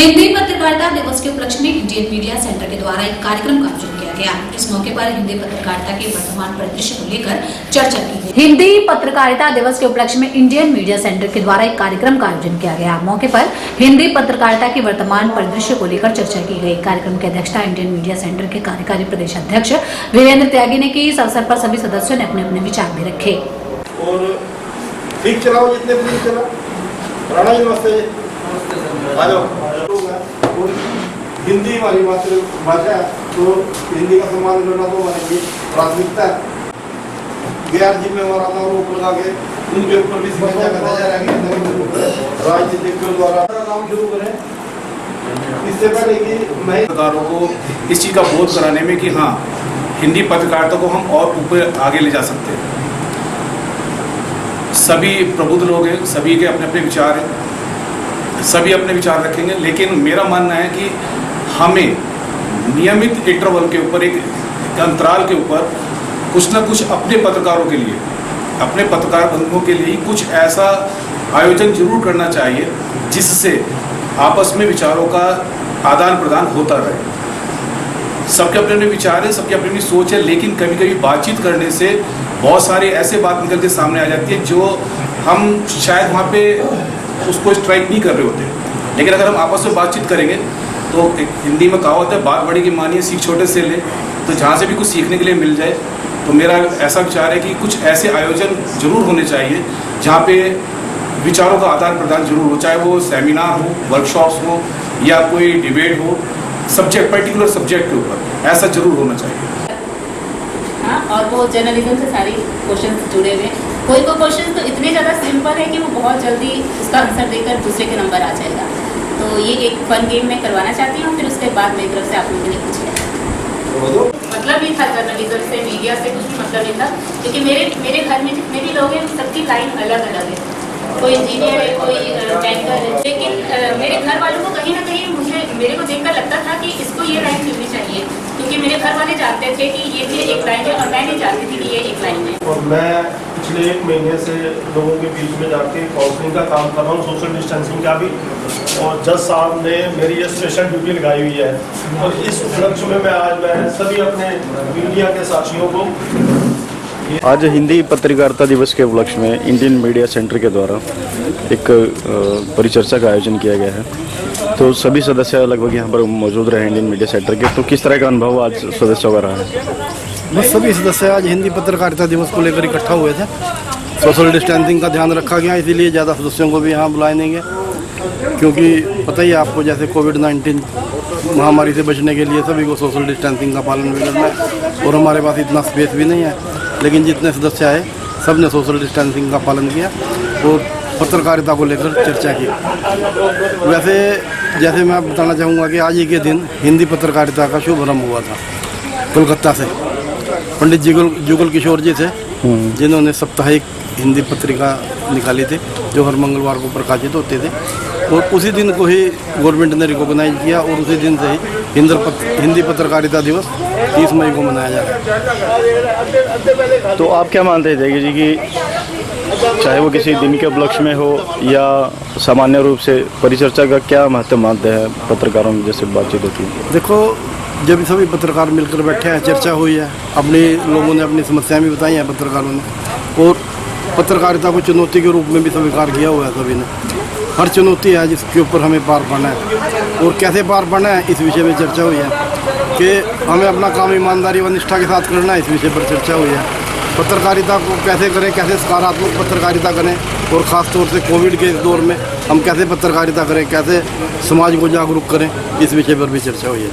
हिंदी पत्रकारिता दिवस के उपलक्ष्य में इंडियन मीडिया सेंटर के द्वारा एक कार्यक्रम का आयोजन किया गया। इस मौके पर हिंदी पत्रकारिता के वर्तमान परिदृश्य को लेकर चर्चा की गई। हिंदी पत्रकारिता दिवस के उपलक्ष्य में इंडियन मीडिया सेंटर के द्वारा एक कार्यक्रम का आयोजन किया गया। मौके पर हिंदी पत्रकारिता के वर्तमान परिदृश्य को लेकर चर्चा की गई। कार्यक्रम की अध्यक्षता इंडियन मीडिया सेंटर के कार्यकारी प्रदेश अध्यक्ष वीरेंद्र त्यागी ने की। इस अवसर पर सभी सदस्यों ने अपने अपने विचार भी रखे। और ठीक चलाओ जितने भी चला राणा जी नमस्ते आ जाओ। हिंदी हमारी मातृभाषा तो हिंदी का सम्मान करना तो हमारी प्राथमिकता है। गैर जिम्मेवार ऊपर जाके उनके ऊपर भी समस्या करता जा रहा है। राजनीतिक द्वारा काम शुरू करें इससे पहले कि मैं पत्रकारों को इस चीज़ का बोध कराने में कि हाँ हिंदी पत्रकारिता को हम और ऊपर आगे ले जा सकते हैं। सभी प्रबुद्ध लोग हैं, सभी के अपने अपने विचार हैं, सभी अपने विचार रखेंगे, लेकिन मेरा मानना है कि हमें नियमित इंटरवल के ऊपर एक अंतराल के ऊपर कुछ ना कुछ अपने पत्रकारों के लिए, अपने पत्रकार बंधुओं के लिए कुछ ऐसा आयोजन जरूर करना चाहिए जिससे आपस में विचारों का आदान प्रदान होता रहे। सबके अपने अपने विचार हैं, सबकी अपनी अपनी सोच है, लेकिन कभी कभी बातचीत करने से बहुत सारी ऐसे बात निकल के सामने आ जाती है जो हम शायद वहाँ पे उसको स्ट्राइक नहीं कर रहे होते। लेकिन अगर हम आपस में बातचीत करेंगे तो एक हिंदी में कहावत है, बात बड़ी की मानिए सीख छोटे से ले, तो जहाँ से भी कुछ सीखने के लिए मिल जाए। तो मेरा ऐसा विचार है कि कुछ ऐसे आयोजन जरूर होने चाहिए जहाँ पे विचारों का आदान प्रदान जरूर हो, चाहे वो सेमिनार हो, वर्कशॉप्स हो या कोई डिबेट हो, सब्जेक्ट पर्टिकुलर सब्जेक्ट के ऊपर ऐसा जरूर होना चाहिए। हाँ, और वो जर्नलिज्म से सारे क्वेश्चंस जुड़े हुए हैं। कोई क्वेश्चन तो इतने ज़्यादा सिंपल है कि वो बहुत जल्दी उसका आंसर देकर दूसरे के नंबर आ जाएगा। तो ये एक फन गेम मैं करवाना चाहती हूँ, फिर उसके बाद मेरी तरफ से आप लोगों ने कुछ मतलब नहीं था जर्नलिज्म से, मीडिया से कुछ भी मतलब नहीं था, क्योंकि मेरे घर में जितने भी लोग हैं सबकी लाइन अलग अलग है। कोई इंजीनियर है, कोई बैंकर है, लेकिन मेरे घर वालों को कहीं ना कहीं मेरे को देखकर लगता था कि इसको ये लाइन चुननी चाहिए, क्योंकि मेरे घर वाले जानते थे कि ये भी एक लाइन है और मैं नहीं जानती थी कि ये एक लाइन है। और मैं पिछले 1 महीने से लोगों के बीच में जाके काउंसलिंग का काम कर रहा हूँ, सोशल डिस्टेंसिंग का भी, और जज साहब ने मेरी ये स्पेशल ड्यूटी लगाई हुई है। और इस उपलक्ष्य में मैं सभी अपने मीडिया के साथियों को आज हिंदी पत्रकारिता दिवस के उपलक्ष्य में इंडियन मीडिया सेंटर के द्वारा एक परिचर्चा का आयोजन किया गया है। तो सभी सदस्य लगभग यहाँ पर मौजूद रहे इंडियन मीडिया सेंटर के। तो किस तरह का अनुभव आज सदस्यों का रहा है? बस सभी सदस्य आज हिंदी पत्रकारिता दिवस को लेकर इकट्ठा हुए थे। सोशल डिस्टेंसिंग का ध्यान रखा गया, इसीलिए ज़्यादा सदस्यों को भी यहाँ बुलाए नहीं गए, क्योंकि पता ही है आपको, जैसे कोविड-19 महामारी से बचने के लिए सभी को सोशल डिस्टेंसिंग का पालन भी करना है। और हमारे पास इतना स्पेस भी नहीं है, लेकिन जितने सदस्य आए सब ने सोशल डिस्टेंसिंग का पालन किया और पत्रकारिता को लेकर चर्चा की। वैसे जैसे मैं बताना चाहूँगा कि आज ही के दिन हिंदी पत्रकारिता का शुभारंभ हुआ था कोलकाता से, पंडित जुगल किशोर जी थे जिन्होंने साप्ताहिक हिंदी पत्रिका निकाली थी जो हर मंगलवार को प्रकाशित होते थे। और उसी दिन को ही गवर्नमेंट ने रिकॉग्नाइज किया और उसी दिन से ही हिंदी पत्रकारिता दिवस 30 मई को मनाया जा रहा है। तो आप क्या मानते थे जी कि चाहे वो किसी दिन के उपलक्ष्य में हो या सामान्य रूप से परिचर्चा का क्या महत्व मानते हैं पत्रकारों में जैसे बातचीत होती है? देखो, जब सभी पत्रकार मिलकर बैठे हैं, चर्चा हुई है, अपने लोगों ने अपनी समस्याएं भी बताई हैं पत्रकारों ने, और पत्रकारिता को चुनौती के रूप में भी स्वीकार किया हुआ है सभी ने। हर चुनौती है जिसके ऊपर हमें पार पाना है और कैसे पार पाना है इस विषय में चर्चा हुई है कि हमें अपना काम ईमानदारी व निष्ठा के साथ करना है, इस विषय पर चर्चा हुई है। पत्रकारिता को कैसे करें, कैसे सकारात्मक पत्रकारिता करें, और ख़ास तौर से कोविड के दौर में हम कैसे पत्रकारिता करें, कैसे समाज को जागरूक करें, इस विषय पर भी चर्चा हुई है।